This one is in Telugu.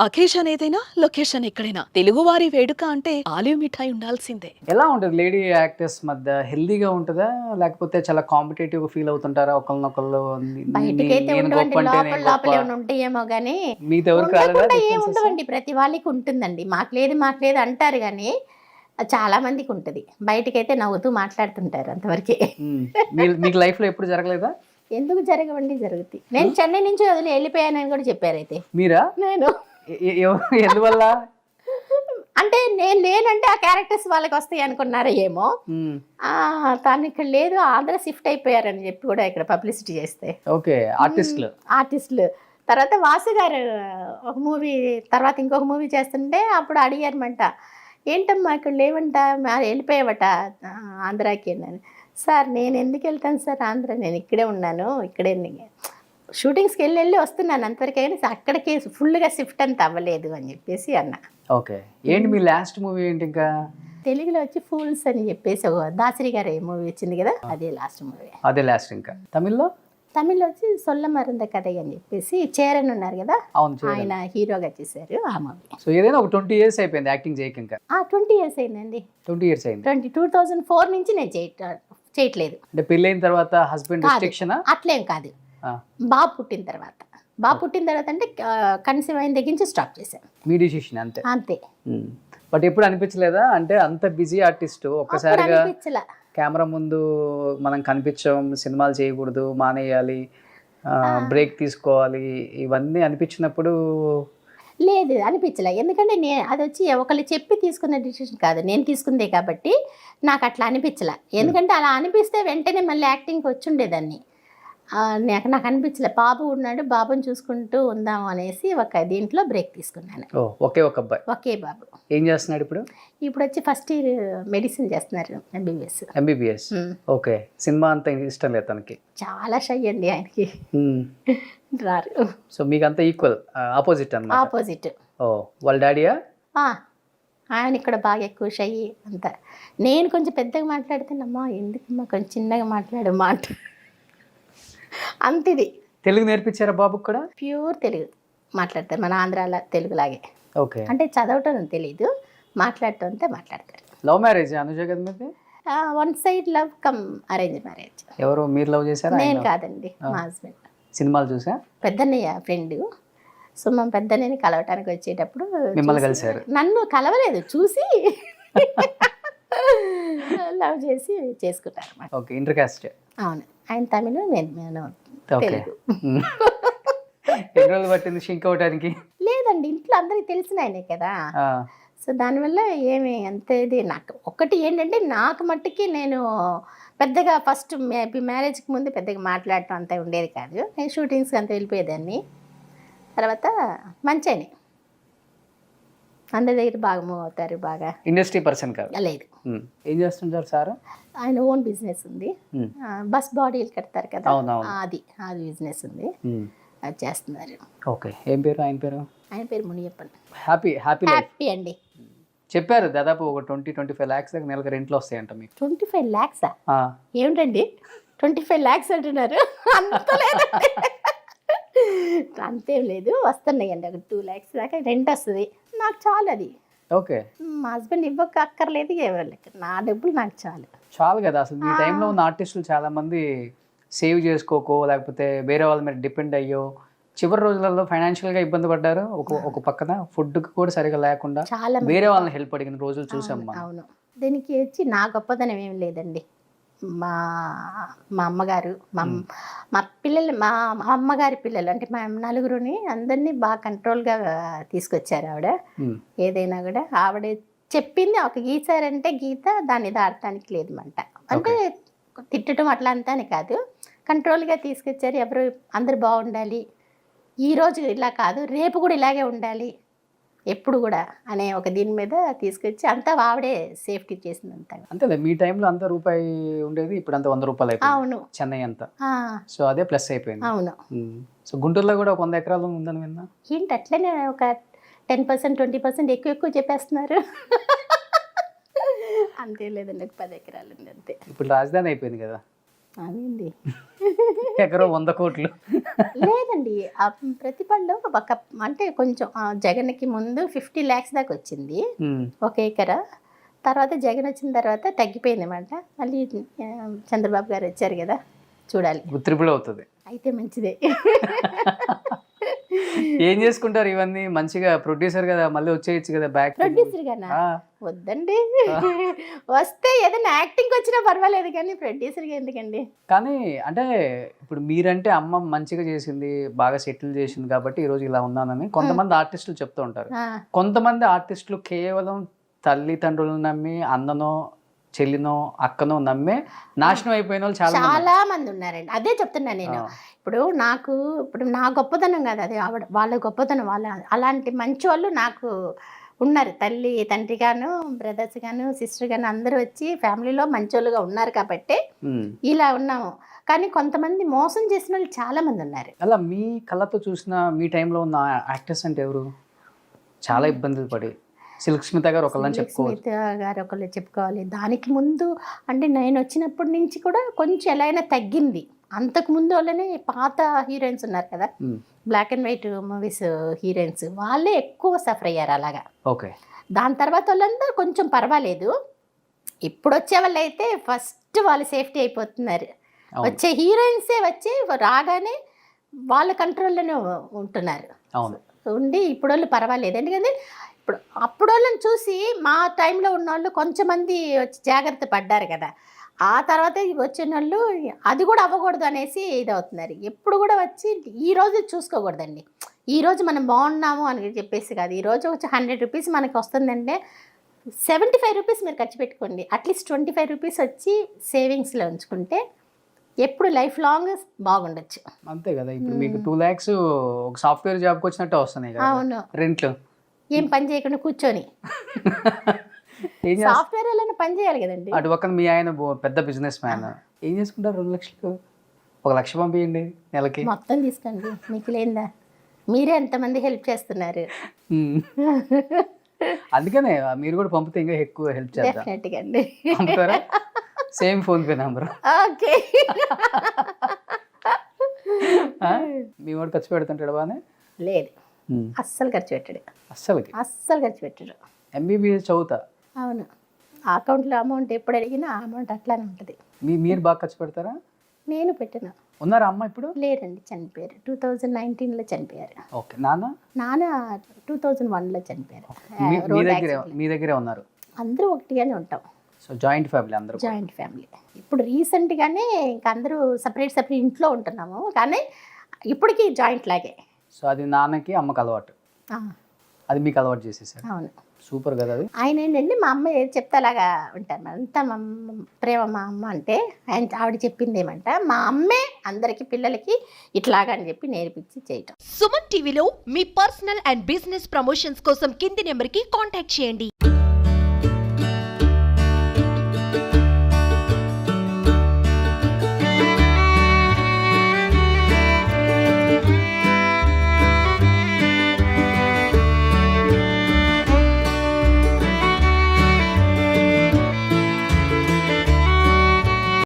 అకేషన్ ఏదైనా లొకేషన్ ఎక్కడైనా తెలుగువారి వేడుక అంటే ఆలివ్ మిఠాయి ఉండాల్సిందే. ఎలా ఉంటుంది లేడీ యాక్టర్స్ మధ్య? హెల్దీగా ఉంటుందా లేకపోతే చాలా కాంపిటేటివ్ ఫీల్ అవుతుంటారా ఒకళ్ళనొకళ్ళు? బయటకైతే నేను ఉండవండి, గొప్ప అంటే లోపల నేను లోపల గొప్ప, ఏమైనా ఉంటాయేమో కానీ మీతో ఎవరికి రాలేదా ఉండకుండా ఏం differences? ఉండవండి. ప్రతి వాళ్ళకి ఉంటుందండి. మాకు లేదు అంటారు కానీ చాలా మందికి ఉంటుంది. బయటకైతే నవ్వుతూ మాట్లాడుతుంటారు అంతవరకే. మీకు లైఫ్ లో ఎప్పుడు జరగలేదా? ఎందుకు జరగవండి, జరుగుతాయి. నేను చెన్నై నుంచి వదిలి వెళ్ళిపోయానని కూడా చెప్పారు. అయితే మీరా? నేను ఎందువల్ల? అంటే నేను లేనంటే ఆ క్యారెక్టర్స్ వాళ్ళకి వస్తాయి అనుకున్నారా ఏమో. తను ఇక్కడ లేదు, ఆంధ్ర షిఫ్ట్ అయిపోయారని చెప్పి కూడా ఇక్కడ పబ్లిసిటీ చేస్తే ఓకే, ఆర్టిస్టులు. తర్వాత వాసు గారు ఒక మూవీ తర్వాత ఇంకొక మూవీ చేస్తుంటే అప్పుడు అడిగారమంట, ఏంటమ్మా ఇక్కడ లేవంట, వెళ్ళిపోయావట ఆంధ్రాకి అని. సార్ నేను ఎందుకు వెళ్తాను సార్ ఆంధ్ర, నేను ఇక్కడే ఉన్నాను, ఇక్కడే షూటింగ్స్కి వెళ్ళి వస్తున్నాను అంతవరకే, కానీ అక్కడికి ఫుల్గా షిఫ్ట్ అంత అవ్వలేదు అని చెప్పేసి అన్న. ఓకే, ఏంటి మీ లాస్ట్ మూవీ ఏంటి? ఇంకా తెలుగులో వచ్చి ఫూల్స్ అని చెప్పేసి ఒక దాసరి గారి మూవీ వచ్చింది కదా, అదే లాస్ట్ మూవీ. అదే లాస్ట్. ఇంకా తమిళ్లో వచ్చి సొల్ల మరుంద కథ అని చెప్పేసి చేరన్ ఉన్నారు కదా, అవును, ఆయన హీరోగా చేశారు ఆ మూవీ. సో ఏదైనా ఒక 20 years అయిపోయింది యాక్టింగ్ చేయక? ఇంకా 20 years అయిందండి. 20 years అయింది. 2004 నుంచి నేను చేయట్లేదు. అంటే పెళ్ళైన తర్వాత హస్బెండ్ రిస్ట్రిక్షనా? అట్లేం కాదు, బాబు పుట్టిన తర్వాత అంటే కన్సీవ్ అయిన దగ్గర నుంచి స్టాప్ చేశాను. మీ డిసిషన్ అంతే? అంతే. బట్ ఎప్పుడు అనిపించలేదా అంటే అంత బిజీ ఆర్టిస్ట్ ఒక్కసారిగా కెమెరా ముందు మనం కనిపించం, సినిమాలు చేయకూడదు, మానేయాలి, బ్రేక్ తీసుకోవాలి, ఇవన్నీ అనిపించినప్పుడు? లేదు, అనిపించలే. ఎందుకంటే అది వచ్చి ఒకళ్ళు చెప్పి తీసుకున్న డిసిషన్ కాదు, నేను తీసుకుందే కాబట్టి నాకు అట్లా అనిపించలే. ఎందుకంటే అలా అనిపిస్తే వెంటనే మళ్ళీ యాక్టింగ్కి వచ్చి ఉండేదాన్ని. నాకు అనిపించలే. బాబు ఉన్నాడు, బాబుని చూసుకుంటూ ఉందాం అనేసి ఒక దీంట్లో బ్రేక్ తీసుకున్నాను. ఒకే అబ్బాయి? బాబు. ఏం చేస్తున్నాడు ఇప్పుడు? ఇప్పుడు వచ్చి ఫస్ట్ ఇయర్ మెడిసిన్ చేస్తున్నారు, ఎంబీబీఎస్. ఓకే. సినిమా అంత ఇష్టం లేదు తనకి? చాలా షై అండి ఆయనకి, రారు. సో మీకు అంతా ఈక్వల్, ఆపోజిట్ అన్నమాట? ఆపోజిట్. వాళ్ళ డాడీయా? ఆయన ఇక్కడ బాగా ఎక్కువ షై అంతా. నేను కొంచెం పెద్దగా మాట్లాడితేనమ్మా ఎందుకమ్మా కొంచెం చిన్నగా మాట్లాడు మాట అంతిది. తెలుగు నేర్పించారా బాబుకి కూడా? ప్యూర్ తెలుగు మాట్లాడతారు, మన ఆంధ్రాలో తెలుగులాగే. ఓకే. అంటే చదవటం తెలీదు, మాట్లాడటం అంతే మాట్లాడతారు. లవ్ మ్యారేజ్ అనుజ కదా మీది? One side love come arrange marriage. ఎవరు, మీరు లవ్ చేశారా? నేను కాదండి, మా హస్బెండ్. సినిమాలు చూసా? పెద్దన్నయ్య ఫ్రెండ్. సో మా పెద్దన్నయ్యని కలవటానికి వచ్చేటప్పుడు మిమ్మల్ని కలిశారు? నన్ను కలవలేదు, చూసి లవ్ చేసి చేసుకుంటారు. Okay, inter caste. అవును, ఆయన తమిళ, నేను తెలుగు. ఎన్ని రోజులు పట్టింది షింక్ అవడానికి? లేదండి, ఇంట్లో అందరికి తెలిసిన ఆయనే కదా. సో దానివల్ల ఏమి అంతే. ఇది నాకు ఒక్కటి ఏంటంటే, నాకు మట్టుకి నేను పెద్దగా ఫస్ట్ మ్యారేజ్కి ముందు పెద్దగా మాట్లాడటం అంతా ఉండేది కాదు. నేను షూటింగ్స్కి అంతా వెళ్ళిపోయేదాన్ని. తర్వాత మంచిగానే అందరి దగ్గర బాగా మూవ్ అవుతారు. బాగా ఇండస్ట్రీ పర్సన్ కాదు? లేదు. ఏం చేస్తుంటారు సార్? ఆయన ఓన్ బిజినెస్ ఉంది, బస్ బాడీలు కడతారు కదా, అది బిజినెస్ ఉంది, అది చేస్తున్నారు. ఓకే. ఏం పేరు ఆయన పేరు? ఆయన పేరు మునియప్పన్. హ్యాపీ అండి. చెప్పారు దాదాపు ఒక 20-25 lakhs దాకా నెలకు రెంట్లు వస్తాయంట మీకు. 25 lakhs? ఏమిటండి 25 lakhs అంటున్నారు? అంతేం లేదు, వస్తున్నాయండి. ఒక 2 lakhs దాకా రెంట్ వస్తుంది. నాకు చాలు అది. ఓకే. మా హస్బెండ్ ఇవ్వక అక్కర్లేదు, నా డబ్బులు నాకు చాలు కదా. అసలు ఈ టైంలో ఉన్న ఆర్టిస్టులు చాలా మంది సేవ్ చేసుకోకో లేకపోతే వేరే వాళ్ళ మీద డిపెండ్ అయ్యో చివరి రోజులలో ఫైనాన్షియల్గా ఇబ్బంది పడ్డారు. ఒక పక్కన ఫుడ్కి కూడా సరిగా లేకుండా వేరే వాళ్ళని హెల్ప్ అడిగిన రోజులు చూసాం. అవును. దీనికి వచ్చి నా గొప్పదనం ఏం లేదండి. మా అమ్మగారు, మా పిల్లలు, మా అమ్మగారి పిల్లలు అంటే మా నలుగురుని అందరినీ బాగా కంట్రోల్గా తీసుకొచ్చారు ఆవిడ. ఏదైనా కూడా ఆవిడ చెప్పింది, ఒక గీసారంటే గీత, దాన్ని దాడటానికి లేదు మంట. అంటే తిట్టడం అట్లా అంతా అని కాదు, కంట్రోల్గా తీసుకొచ్చారు. ఎవరు అందరు బాగుండాలి, ఈరోజు ఇలా కాదు రేపు కూడా ఇలాగే ఉండాలి ఎప్పుడు కూడా అనే ఒక దీని మీద తీసుకొచ్చి అంతా ఆవిడే సేఫ్టీ చేసింది అంతా. అంతే. మీ టైంలో అంత రూపాయి ఉండేది, ఇప్పుడు అంత 100 రూపాయలు అయిపోయింది. అవును, చెన్నై అంతా. సో అదే ప్లస్ అయిపోయింది. అవును. సో గుంటూరులో కూడా 100 ఎకరాలు ఉందని విన్నా. ఏంటి అట్లనే ఒక 10%, 20% ఎక్కువ చెప్పేస్తున్నారు. అంతే లేదండి, ఒక 10 ఎకరాలు ఉంది అంతే. ఇప్పుడు రాజధాని అయిపోయింది కదా. అదేండి ఎకరం 100 కోట్లు. లేదండి ప్రతి పళ్ళు ఒక అంటే కొంచెం జగన్కి ముందు 50 lakhs దాకా వచ్చింది ఉమ్. ఒక ఎకరా. తర్వాత జగన్ వచ్చిన తర్వాత తగ్గిపోయింది అన్నమాట. మళ్ళీ చంద్రబాబు గారు వచ్చారు కదా, చూడాలి, ట్రిపుల్ అవుతుంది. అయితే మంచిదే. ఏం చేసుకుంటారు ఇవన్నీ? మంచిగా ప్రొడ్యూసర్ కదా, మళ్ళీ వచ్చేయచ్చు కదా బ్యాక్. ప్రొడ్యూసర్ గానా? వద్దండి, వస్తే ఏదైనా యాక్టింగ్ వచ్చినా పర్వాలేదు కానీ ప్రొడ్యూసర్గా ఎందుకండి. కానీ అంటే ఇప్పుడు మీరంటే అమ్మ మంచిగా చేసింది, బాగా సెటిల్ చేసింది కాబట్టి ఈరోజు ఇలా ఉన్నానని కొంతమంది ఆర్టిస్టులు చెప్తూ ఉంటారు. కొంతమంది ఆర్టిస్టులు కేవలం తల్లిదండ్రులను నమ్మి అన్ననో చెల్లినో అక్కనో నమ్మే నాశనం అయిపోయిన వాళ్ళు చాలా మంది ఉన్నారండి. అదే చెప్తున్నా నేను. ఇప్పుడు నా గొప్పతనం కాదు అది, వాళ్ళ గొప్పతనం. అలాంటి మంచి వాళ్ళు నాకు ఉన్నారు. తల్లి తండ్రి గాను, బ్రదర్స్ గాను, సిస్టర్ గాను అందరూ వచ్చి ఫ్యామిలీలో మంచోళ్ళుగా ఉన్నారు కాబట్టి ఇలా ఉన్నాము. కానీ కొంతమంది మోసం చేసిన వాళ్ళు చాలా మంది ఉన్నారు. అలా మీ కళ్ళతో చూసిన మీ టైంలో ఉన్న యాక్టర్స్ అంటే ఎవరు చాలా ఇబ్బందులు పడి? సిల్క్ స్మిత గారు ఒకళ్ళని చెప్పుకోవాలి. స్మిత గారు ఒకళ్ళు చెప్పుకోవాలి. దానికి ముందు అంటే నేను వచ్చినప్పటి నుంచి కూడా కొంచెం ఎలా అయినా తగ్గింది. అంతకు ముందు వాళ్ళనే పాత హీరోయిన్స్ ఉన్నారు కదా, black and white movies heroines, వాళ్ళే ఎక్కువ సఫర్ అయ్యారు అలాగా. ఓకే. దాని తర్వాత వాళ్ళందరూ కొంచెం పర్వాలేదు. ఇప్పుడు వచ్చే వాళ్ళు అయితే ఫస్ట్ వాళ్ళు సేఫ్టీ అయిపోతున్నారు. వచ్చే హీరోయిన్సే వచ్చి రాగానే వాళ్ళ కంట్రోల్లోనే ఉంటున్నారు. అవును. ఉండి ఇప్పుడు వాళ్ళు పర్వాలేదు. ఎందుకంటే ఇప్పుడు అప్పుడు వాళ్ళని చూసి మా టైంలో ఉన్న వాళ్ళు కొంచెమంది వచ్చి జాగ్రత్త పడ్డారు కదా. ఆ తర్వాత వచ్చిన వాళ్ళు అది కూడా అవ్వకూడదు అనేసి ఇది అవుతున్నారు. ఎప్పుడు కూడా వచ్చి ఈరోజు చూసుకోకూడదండి. ఈరోజు మనం బాగున్నాము అని చెప్పేసి కాదు. ఈరోజు వచ్చి 100 రూపీస్ మనకి వస్తుందంటే 75 రూపీస్ మీరు ఖర్చు పెట్టుకోండి. అట్లీస్ట్ 25 రూపీస్ వచ్చి సేవింగ్స్లో ఉంచుకుంటే ఎప్పుడు లైఫ్ లాంగ్ బాగుండొచ్చు. అంతే కదా. ఇప్పుడు మీకు 2 lakhs ఒక సాఫ్ట్వేర్ జాబ్కి వచ్చినట్టే వస్తున్నాయి కదా. అవును. రెంట్లు ఏం పని చేయకుండా కూర్చొని సాఫ్ట్వేర్ వాళ్ళని పని చేయాలి కదండి. అటు పక్కన మీ ఆయన పెద్ద బిజినెస్ మ్యాన్. ఏం చేసుకుంటారు 2 లక్షలు? 1 లక్ష పంపించండి నెలకి. మొత్తం తీసుకోండి, మీకు లేదా? మీరే ఎంతమంది హెల్ప్ చేస్తున్నారు. అందుకనే మీరు కూడా పంపితే ఇంకా ఎక్కువ హెల్ప్ చేద్దాం. డెఫినెట్గా అండి. పంపుతారా? Same PhonePe number. Okay. మీ వాడు ఖర్చు పెడుతుంటాడు బాగానే? లేదు, అస్సలు ఖర్చు పెట్టాడు. అస్సలు ఖర్చు పెట్టాడు. MBBS చదువుతా. అవును. అకౌంట్లో అమౌంట్ ఎప్పుడు అడిగినా ఆ అమౌంట్ అట్లానే ఉంటుంది. మీరు బాగా ఖర్చు పెడతారా? నేను పెట్టిన. ఉన్నారా అమ్మ ఇప్పుడు? లేరండి, చనిపోయారు. 2019లో చనిపోయారు. ఓకే. నాన్న 2001లో చనిపోయారు. మీ దగ్గరే ఉన్నారు? అందరూ ఒకటిగానే ఉంటాం. సో జాయింట్ ఫ్యామిలీ అందరూ? Joint family. ఇప్పుడు రీసెంట్గానే ఇంకా అందరూ సపరేట్ ఇంట్లో ఉంటున్నాము, కానీ ఇప్పటికీ జాయింట్ లాగే. సో అది నాన్నకి అమ్మకి అలవాటు, అది మీకు అలవాటు చేసేసారు. అవును. సూపర్ కదా అది. ఆయన ఏంటండి, మా అమ్మ ఏది చెప్తే అలాగా ఉంటారు. అంతా మా ప్రేమ. మా అమ్మ అంటే ఆవిడ చెప్పింది ఏమంట, మా అమ్మే అందరికి పిల్లలకి ఇట్లాగా అని చెప్పి నేర్పించి చేయటం. సుమన్ టీవీలో మీ పర్సనల్ అండ్ బిజినెస్ ప్రమోషన్స్ కోసం కింది నెంబర్కి కాంటాక్ట్ చేయండి.